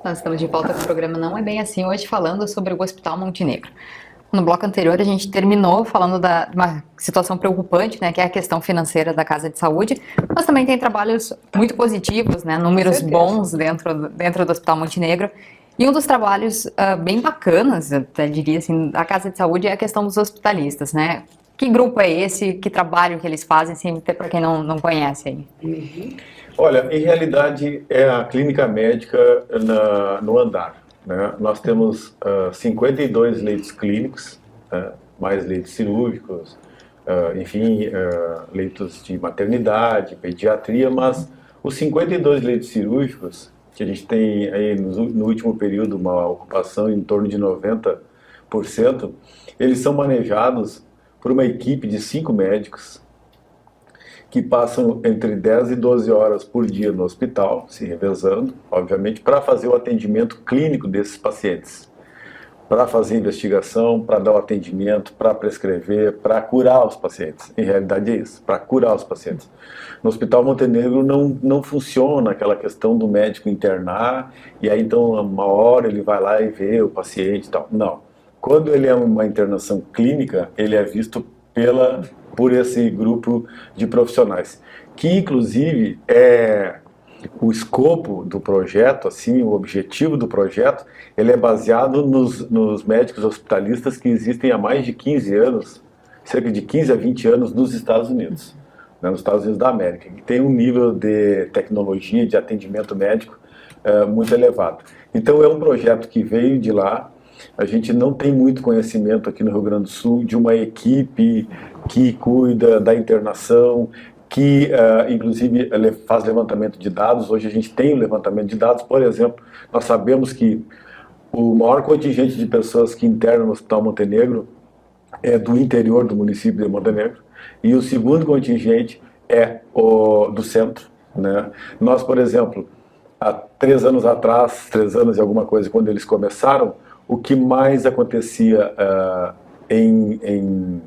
Nós estamos de volta com o programa Não É Bem Assim, hoje falando sobre o Hospital Montenegro. No bloco anterior a gente terminou falando de uma situação preocupante, né, que é a questão financeira da Casa de Saúde, mas também tem trabalhos muito positivos, né, números bons dentro do Hospital Montenegro. E um dos trabalhos bem bacanas, eu até diria assim, da Casa de Saúde é a questão dos hospitalistas, né? Que grupo é esse? Que trabalho que eles fazem, assim, para quem não conhece aí? Olha, em realidade é a clínica médica no andar, né? Nós temos 52 leitos clínicos, né? Mais leitos cirúrgicos, enfim, leitos de maternidade, pediatria, mas os 52 leitos cirúrgicos, que a gente tem aí no último período uma ocupação em torno de 90%, eles são manejados por uma equipe de 5 médicos, que passam entre 10 e 12 horas por dia no hospital, se revezando, obviamente, para fazer o atendimento clínico desses pacientes, para fazer investigação, para dar o atendimento, para prescrever, para curar os pacientes. Em realidade é isso, para curar os pacientes. No Hospital Montenegro não funciona aquela questão do médico internar, e aí então uma hora ele vai lá e vê o paciente e tal. Não. Quando ele é uma internação clínica, ele é visto por esse grupo de profissionais, que inclusive é o escopo do projeto, assim, o objetivo do projeto, ele é baseado nos médicos hospitalistas que existem há mais de 15 anos, cerca de 15 a 20 anos nos Estados Unidos, né, nos Estados Unidos da América, que tem um nível de tecnologia, de atendimento médico muito elevado. Então é um projeto que veio de lá. A gente não tem muito conhecimento aqui no Rio Grande do Sul de uma equipe que cuida da internação, que inclusive faz levantamento de dados. Hoje a gente tem o levantamento de dados. Por exemplo, nós sabemos que o maior contingente de pessoas que internam no Hospital Montenegro é do interior do município de Montenegro, e o segundo contingente é o do centro, né? Nós, por exemplo, há 3 anos atrás, 3 anos e alguma coisa, quando eles começaram, o que mais acontecia em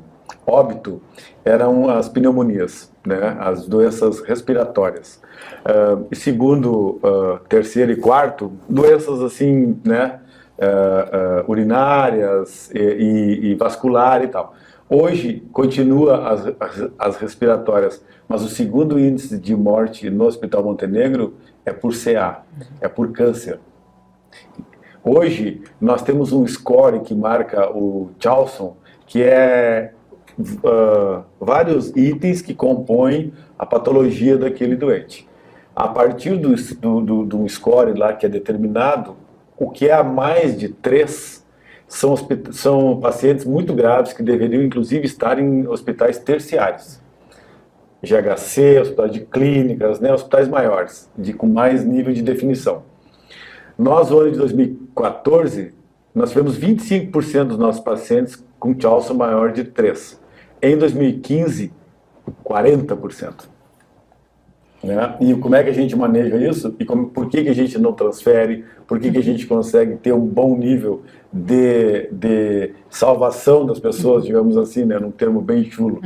óbito eram as pneumonias, né, as doenças respiratórias. E segundo, terceiro e quarto, doenças assim, né, urinárias e vascular e tal. Hoje continua as respiratórias, mas o segundo índice de morte no Hospital Montenegro é por CA, é por câncer. Hoje, nós temos um score que marca o Charlson, que é vários itens que compõem a patologia daquele doente. A partir do score lá que é determinado, o que é a mais de 3 são pacientes muito graves que deveriam, inclusive, estar em hospitais terciários. GHC, hospitais de clínicas, né, hospitais maiores, com mais nível de definição. Nós, no ano de 2014, nós tivemos 25% dos nossos pacientes com Charlson maior de 3. Em 2015, 40%. Né? E como é que a gente maneja isso? E por que a gente não transfere? Por que a gente consegue ter um bom nível de salvação das pessoas, digamos assim, né, num termo bem chulo?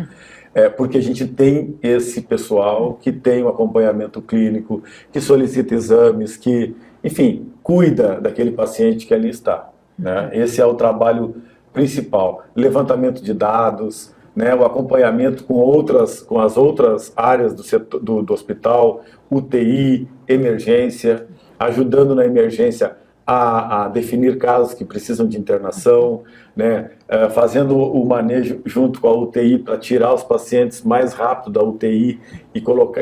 Porque a gente tem esse pessoal que tem um acompanhamento clínico, que solicita exames, que, enfim, cuida daquele paciente que ali está, né? Esse é o trabalho principal. Levantamento de dados, né, o acompanhamento com as outras áreas do hospital, UTI, emergência, ajudando na emergência a definir casos que precisam de internação, né, fazendo o manejo junto com a UTI para tirar os pacientes mais rápido da UTI e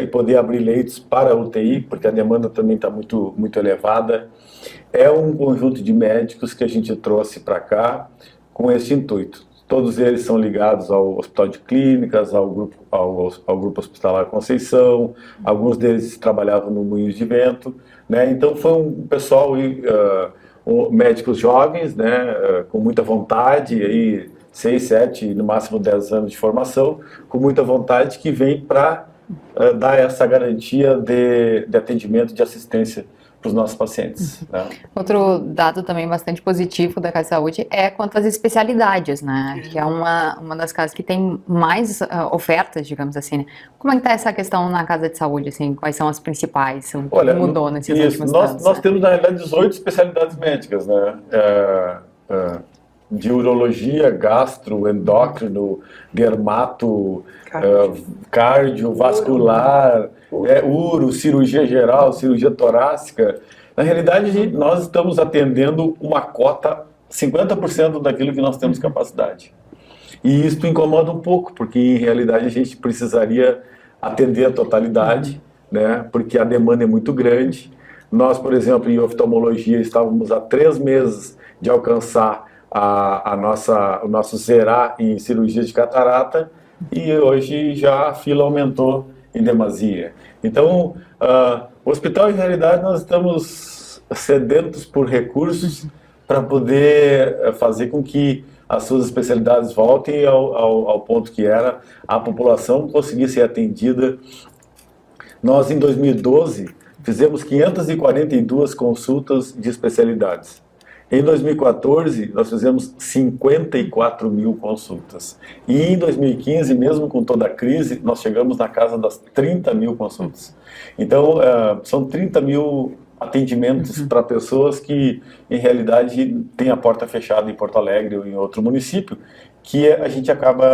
poder abrir leitos para a UTI, porque a demanda também está muito, muito elevada. É um conjunto de médicos que a gente trouxe para cá com esse intuito. Todos eles são ligados ao Hospital de Clínicas, ao Grupo Hospitalar Conceição, alguns deles trabalhavam no Moinhos de Vento, né? Então foi um pessoal, médicos jovens, né, com muita vontade, aí 6, 7, no máximo 10 anos de formação, com muita vontade, que vem para dar essa garantia de atendimento, de assistência para para os nossos pacientes. Né? Outro dado também bastante positivo da Casa de Saúde é quanto às especialidades, né? Que é uma das casas que tem mais ofertas, digamos assim, né? Como é que está essa questão na Casa de Saúde, assim? Quais são as principais? O que mudou nesses últimos anos? Nós temos, na realidade, 18 especialidades médicas, né? De urologia, gastro, endócrino, dermato, cardiovascular, uro, cirurgia geral, cirurgia torácica. Na realidade, nós estamos atendendo uma cota, 50% daquilo que nós temos capacidade. E isso incomoda um pouco, porque em realidade a gente precisaria atender a totalidade, né? Porque a demanda é muito grande. Nós, por exemplo, em oftalmologia, estávamos há 3 meses de alcançar o nosso zerar em cirurgia de catarata, e hoje já a fila aumentou em demasia. Então, o hospital, em realidade, nós estamos sedentos por recursos para poder fazer com que as suas especialidades voltem ao ponto que era, a população conseguir ser atendida. Nós, em 2012, fizemos 542 consultas de especialidades. Em 2014, nós fizemos 54 mil consultas. E em 2015, mesmo com toda a crise, nós chegamos na casa das 30 mil consultas. Então, são 30 mil atendimentos para pessoas que, em realidade, têm a porta fechada em Porto Alegre ou em outro município, que a gente acaba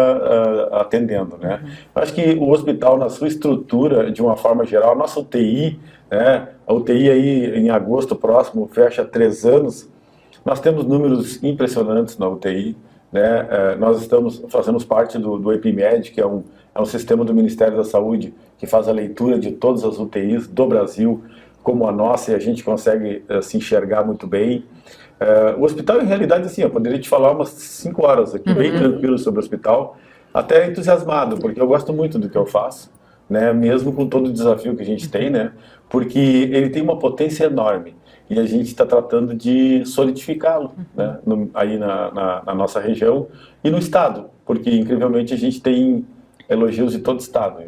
atendendo, né? Eu acho que o hospital, na sua estrutura, de uma forma geral, a nossa UTI, né? A UTI aí, em agosto próximo, fecha 3 anos, nós temos números impressionantes na UTI, né? Nós fazemos parte do EpiMed, que é um sistema do Ministério da Saúde que faz a leitura de todas as UTIs do Brasil, como a nossa, e a gente consegue se enxergar muito bem. O hospital, em realidade, assim, eu poderia te falar umas 5 horas aqui, bem tranquilo sobre o hospital, até entusiasmado, porque eu gosto muito do que eu faço, né? Mesmo com todo o desafio que a gente tem, né? Porque ele tem uma potência enorme. E a gente está tratando de solidificá-lo, né, aí na nossa região e no estado, porque incrivelmente a gente tem elogios de todo o estado.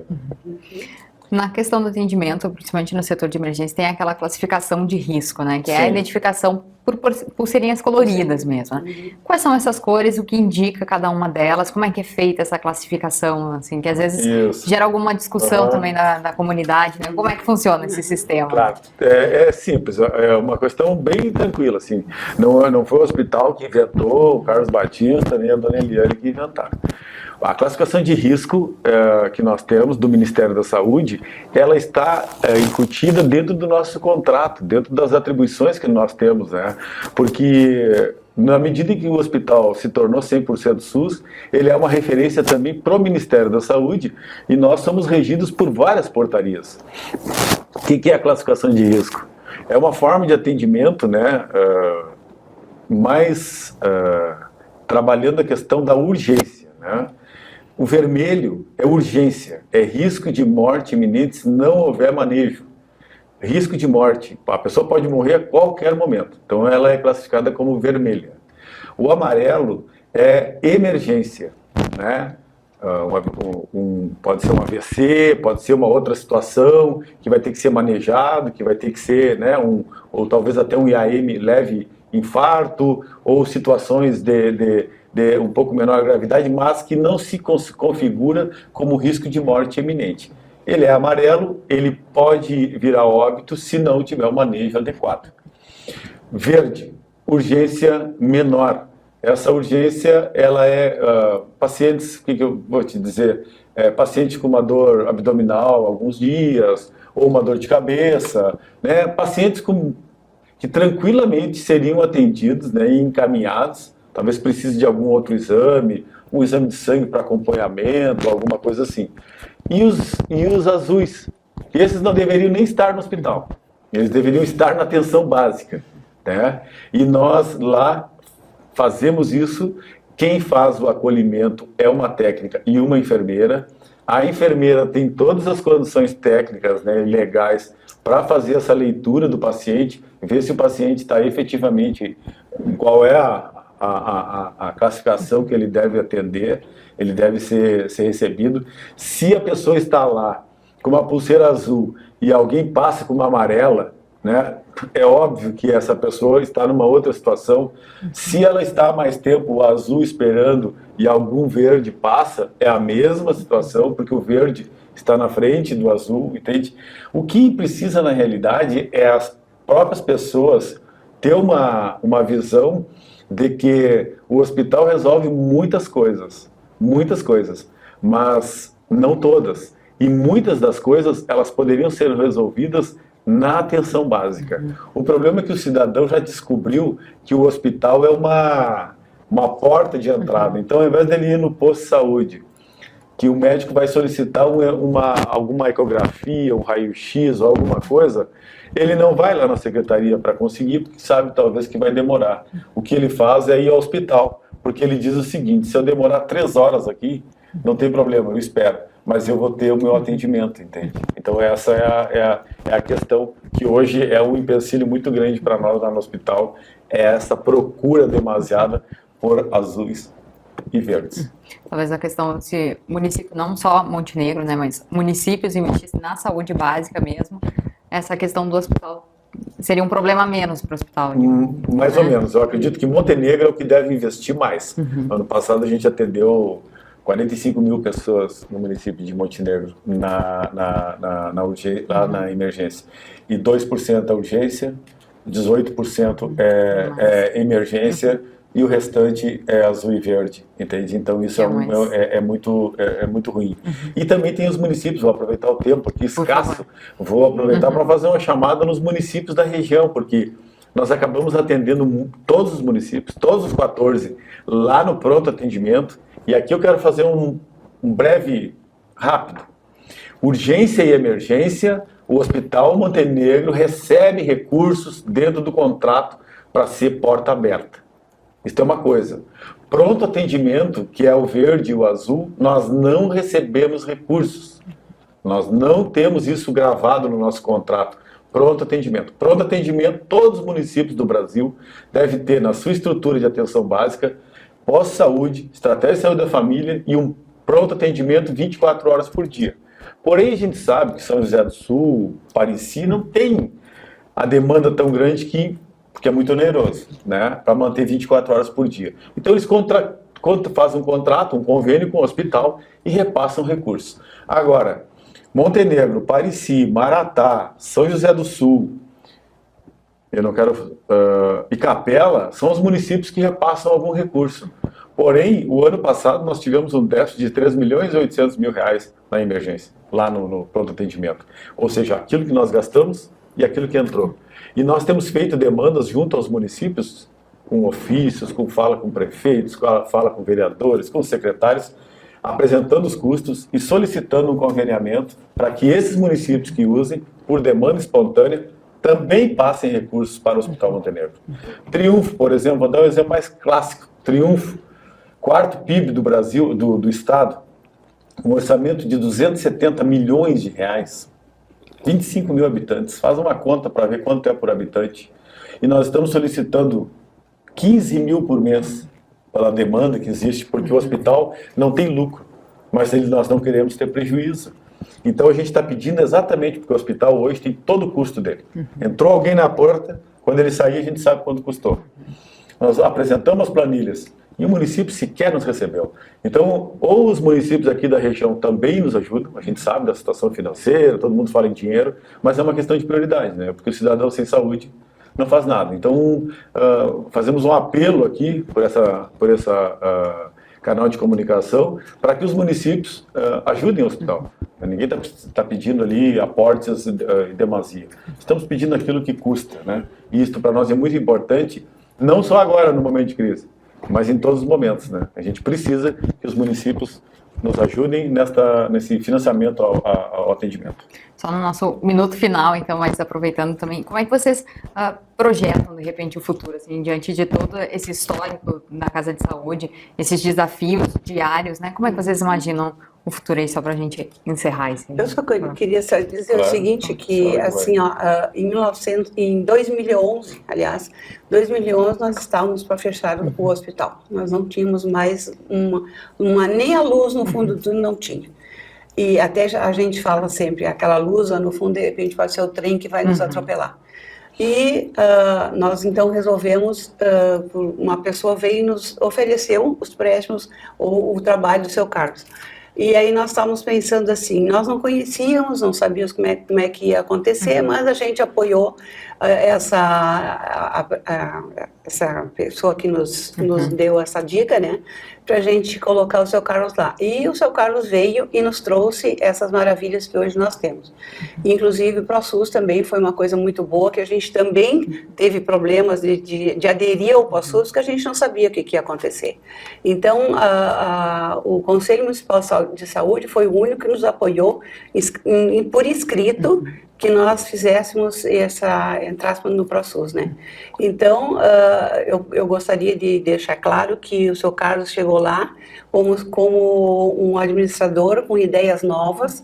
Na questão do atendimento, principalmente no setor de emergência, tem aquela classificação de risco, né? Que é a identificação por pulseirinhas coloridas mesmo. Né? Quais são essas cores, o que indica cada uma delas, como é que é feita essa classificação, assim, que às vezes gera alguma discussão também da comunidade, né? Como é que funciona esse sistema? Claro, é simples, é uma questão bem tranquila, assim. Não foi o hospital que inventou, o Carlos Batista, nem a dona Eliane que inventaram. A classificação de risco que nós temos do Ministério da Saúde, ela está incutida dentro do nosso contrato, dentro das atribuições que nós temos, né? Porque na medida em que o hospital se tornou 100% SUS, ele é uma referência também para o Ministério da Saúde, e nós somos regidos por várias portarias. O que é a classificação de risco? É uma forma de atendimento, né, mais trabalhando a questão da urgência, né? O vermelho é urgência, é risco de morte iminente se não houver manejo. Risco de morte, a pessoa pode morrer a qualquer momento, então ela é classificada como vermelha. O amarelo é emergência, né? Pode ser um AVC, pode ser uma outra situação que vai ter que ser manejado, que vai ter que ser, né, ou talvez até um IAM leve infarto, ou situações de um pouco menor gravidade, mas que não se configura como risco de morte iminente. Ele é amarelo, ele pode virar óbito se não tiver um manejo adequado. Verde, urgência menor. Essa urgência, ela é pacientes, o que eu vou te dizer? Paciente com uma dor abdominal alguns dias, ou uma dor de cabeça, né? Pacientes que tranquilamente seriam atendidos, né, e encaminhados, talvez precise de algum outro exame, um exame de sangue para acompanhamento, alguma coisa assim. E os azuis, esses não deveriam nem estar no hospital, eles deveriam estar na atenção básica, né? E nós lá fazemos isso. Quem faz o acolhimento é uma técnica e uma enfermeira. A enfermeira tem todas as condições técnicas, né, e legais para fazer essa leitura do paciente, ver se o paciente está efetivamente, qual é a classificação que ele deve atender, ele deve ser recebido. Se a pessoa está lá com uma pulseira azul e alguém passa com uma amarela, né? É óbvio que essa pessoa está numa outra situação. Se ela está há mais tempo o azul esperando e algum verde passa, é a mesma situação, porque o verde está na frente do azul, entende? O que precisa na realidade é as próprias pessoas ter uma visão de que o hospital resolve muitas coisas, mas não todas. E muitas das coisas, elas poderiam ser resolvidas na atenção básica. O problema é que o cidadão já descobriu que o hospital é uma porta de entrada. Então, ao invés dele ir no posto de saúde, que o médico vai solicitar alguma ecografia, um raio-x ou alguma coisa, ele não vai lá na secretaria para conseguir, porque sabe talvez que vai demorar. O que ele faz é ir ao hospital, porque ele diz o seguinte: se eu demorar 3 horas aqui, não tem problema, eu espero, mas eu vou ter o meu atendimento, entende? Então essa é a questão que hoje é um empecilho muito grande para nós lá no hospital, é essa procura demasiada por azuis e verdes. Talvez a questão se município, não só Montenegro, né, mas municípios investissem na saúde básica mesmo, essa questão do hospital seria um problema a menos para o hospital. Mais ou menos. Eu acredito que Montenegro é o que deve investir mais. Ano passado a gente atendeu 45 mil pessoas no município de Montenegro lá na emergência. E 2% é urgência, 18% é emergência, e o restante é azul e verde, entende? Então isso é muito ruim. E também tem os municípios, vou aproveitar o tempo aqui escasso, vou aproveitar para fazer uma chamada nos municípios da região, porque nós acabamos atendendo todos os municípios, todos os 14, lá no pronto atendimento, e aqui eu quero fazer um breve, rápido. Urgência e emergência, o Hospital Montenegro recebe recursos dentro do contrato para ser porta aberta. Isso é uma coisa. Pronto atendimento, que é o verde e o azul, nós não recebemos recursos. Nós não temos isso gravado no nosso contrato. Pronto atendimento. Pronto atendimento, todos os municípios do Brasil devem ter na sua estrutura de atenção básica, pós-saúde, estratégia de saúde da família e um pronto atendimento 24 horas por dia. Porém, a gente sabe que São José do Sul, Parecis, não tem a demanda tão grande que é muito oneroso, né, para manter 24 horas por dia. Então eles fazem um contrato, um convênio com o hospital e repassam recursos. Agora, Montenegro, Parecis, Maratá, São José do Sul, e Capela são os municípios que repassam algum recurso. Porém, o ano passado nós tivemos um déficit de 3 milhões e 800 mil reais na emergência, lá no pronto atendimento. Ou seja, aquilo que nós gastamos e aquilo que entrou. E nós temos feito demandas junto aos municípios, com ofícios, fala com prefeitos, fala com vereadores, com secretários, apresentando os custos e solicitando um conveniamento para que esses municípios que usem, por demanda espontânea, também passem recursos para o Hospital Montenegro. Triunfo, por exemplo, vou dar um exemplo mais clássico. Triunfo, quarto PIB do Brasil, do Estado, um orçamento de 270 milhões de reais, 25 mil habitantes. Faz uma conta para ver quanto é por habitante. E nós estamos solicitando 15 mil por mês pela demanda que existe, porque o hospital não tem lucro, mas nós não queremos ter prejuízo. Então a gente está pedindo exatamente porque o hospital hoje tem todo o custo dele. Entrou alguém na porta, quando ele sair a gente sabe quanto custou. Nós apresentamos as planilhas e o município sequer nos recebeu. Então, ou os municípios aqui da região também nos ajudam, a gente sabe da situação financeira, todo mundo fala em dinheiro, mas é uma questão de prioridade, né? Porque o cidadão sem saúde não faz nada. Então, fazemos um apelo aqui por essa canal de comunicação para que os municípios ajudem o hospital. Ninguém está pedindo ali aportes em demasia. Estamos pedindo aquilo que custa, né? E isso para nós é muito importante, não só agora no momento de crise, mas em todos os momentos, né? A gente precisa que os municípios nos ajudem nesse financiamento ao atendimento. Só no nosso minuto final, então, mas aproveitando também, como é que vocês projetam, de repente, o futuro, assim, diante de todo esse histórico da Casa de Saúde, esses desafios diários, né? Como é que vocês imaginam o futuro aí, só para a gente encerrar isso? Eu só queria dizer o seguinte, que assim, ó, em 2011, aliás, 2011 nós estávamos para fechar o hospital. Nós não tínhamos mais nem a luz no fundo do túnel, não tinha. E até a gente fala sempre, aquela luz no fundo de repente pode ser o trem que vai nos atropelar. E nós então resolvemos, uma pessoa veio e nos ofereceu os préstimos, o trabalho do seu Carlos. E aí nós estávamos pensando assim, nós não conhecíamos, não sabíamos como é que ia acontecer, mas a gente apoiou essa pessoa que nos deu essa dica, né, para a gente colocar o seu Carlos lá. E o seu Carlos veio e nos trouxe essas maravilhas que hoje nós temos. Inclusive o ProSUS também foi uma coisa muito boa, que a gente também teve problemas de aderir ao ProSUS, que a gente não sabia o que ia acontecer. Então, o Conselho Municipal de Saúde foi o único que nos apoiou por escrito, que nós fizéssemos entrássemos no ProSUS, né? Então, eu gostaria de deixar claro que o seu Carlos chegou lá como um administrador com ideias novas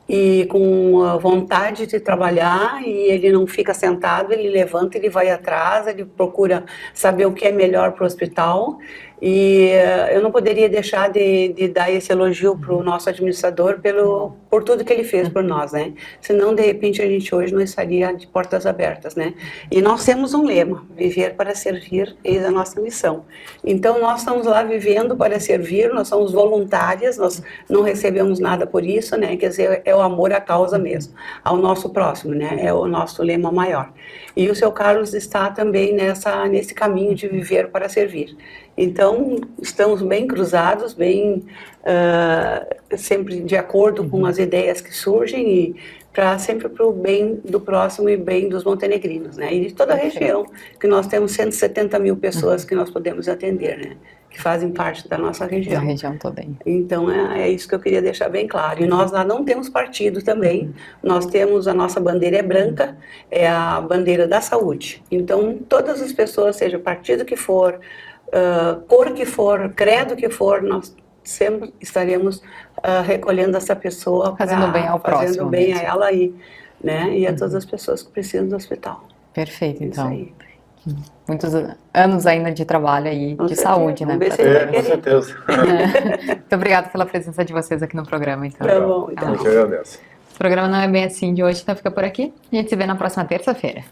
e com a vontade de trabalhar, e ele não fica sentado, ele levanta, ele vai atrás, ele procura saber o que é melhor para o hospital. E eu não poderia deixar de dar esse elogio para o nosso administrador por tudo que ele fez por nós, né? Senão, de repente, a gente hoje não estaria de portas abertas, né? E nós temos um lema: viver para servir, eis a nossa missão. Então, nós estamos lá vivendo para servir, nós somos voluntárias, nós não recebemos nada por isso, né? Quer dizer, é o amor à causa mesmo, ao nosso próximo, né? É o nosso lema maior. E o seu Carlos está também nesse caminho de viver para servir. Então, estamos bem cruzados, sempre de acordo com as ideias que surgem e sempre para o bem do próximo e bem dos montenegrinos, né? E de toda a região, que nós temos 170 mil pessoas que nós podemos atender, né? Que fazem parte da nossa região. Da região toda. Então, é isso que eu queria deixar bem claro. E nós lá não temos partido também, nós temos, a nossa bandeira é branca, é a bandeira da saúde. Então, todas as pessoas, seja o partido que for, cor que for, credo que for, nós sempre estaremos recolhendo essa pessoa, fazendo bem ao próximo, fazendo bem a ela né, e a todas as pessoas que precisam do hospital. Perfeito, então. Muitos anos ainda de trabalho aí, de saúde, né? Com certeza. Muito obrigada pela presença de vocês aqui no programa, então. Tá bom, então. Eu que agradeço. O programa Não É Bem Assim de hoje, então fica por aqui. A gente se vê na próxima terça-feira.